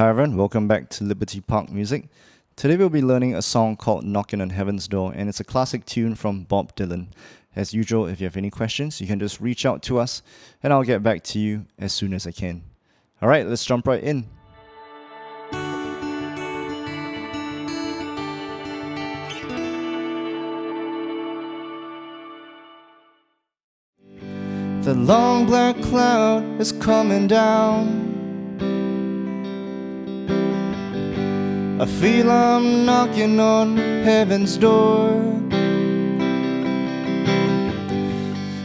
Hi everyone, welcome back to Liberty Park Music. Today we'll be learning a song called Knockin' on Heaven's Door, and it's a classic tune from Bob Dylan. As usual, if you have any questions, you can just reach out to us and I'll get back to you as soon as I can. Alright, let's jump right in. The long black cloud is coming down. I feel I'm knocking on heaven's door.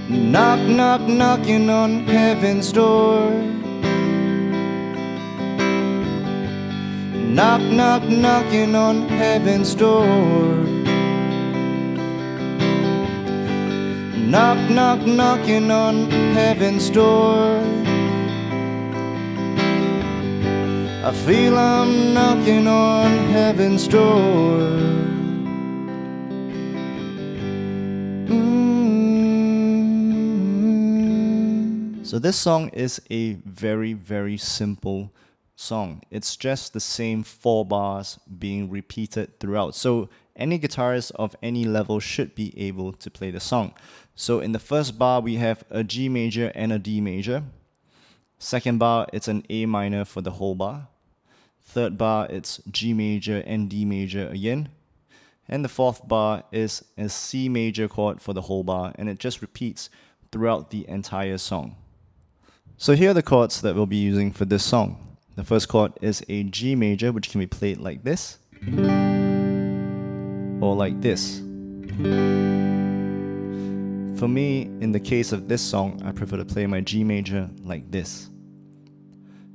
Knock, knock, knocking on heaven's door. Knock, knock, knocking on heaven's door. Knock, knock, knocking on heaven's door. I feel I'm knocking on heaven's door. So this song is a very, very simple song. It's just the same 4 bars being repeated throughout. So any guitarist of any level should be able to play the song. So in the first bar, we have a G major and a D major. Second bar, it's an A minor for the whole bar. Third bar, it's G major and D major again. And the fourth bar is a C major chord for the whole bar, and it just repeats throughout the entire song. So here are the chords that we'll be using for this song. The first chord is a G major, which can be played like this, or like this. For me, in the case of this song, I prefer to play my G major like this.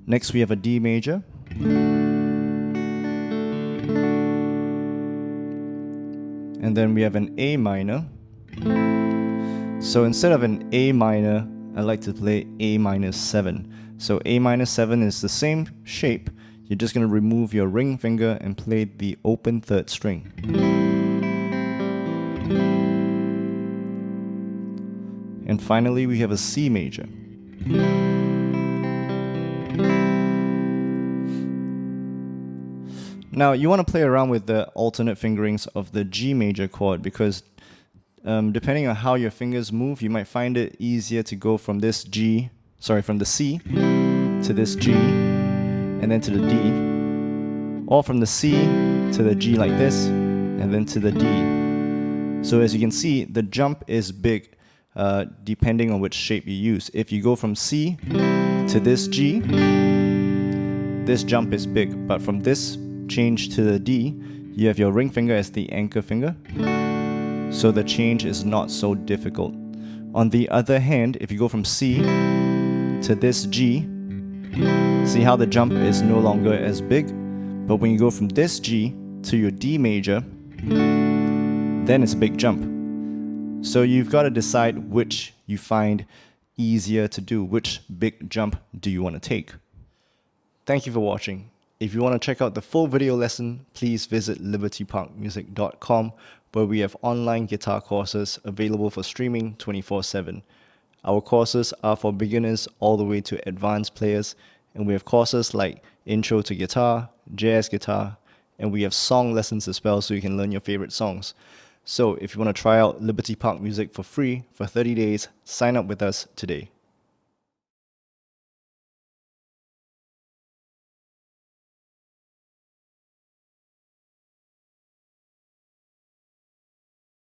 Next, we have a D major. And then we have an A minor. So instead of an A minor, I like to play A minor 7. So A minor 7 is the same shape. You're just going to remove your ring finger and play the open 3rd string. And finally, we have a C major. Now, you want to play around with the alternate fingerings of the G major chord because depending on how your fingers move, you might find it easier to go from the C to this G and then to the D, or from the C to the G like this and then to the D. So as you can see, the jump is big depending on which shape you use. If you go from C to this G, this jump is big, but from this change to the D, you have your ring finger as the anchor finger, so the change is not so difficult. On the other hand, if you go from C to this G, see how the jump is no longer as big, but when you go from this G to your D major, then it's a big jump. So you've got to decide which you find easier to do, which big jump do you want to take. Thank you for watching. If you want to check out the full video lesson, please visit libertyparkmusic.com, where we have online guitar courses available for streaming 24/7. Our courses are for beginners all the way to advanced players, and we have courses like Intro to Guitar, Jazz Guitar, and we have song lessons as well, so you can learn your favorite songs. So if you want to try out Liberty Park Music for free for 30 days, sign up with us today.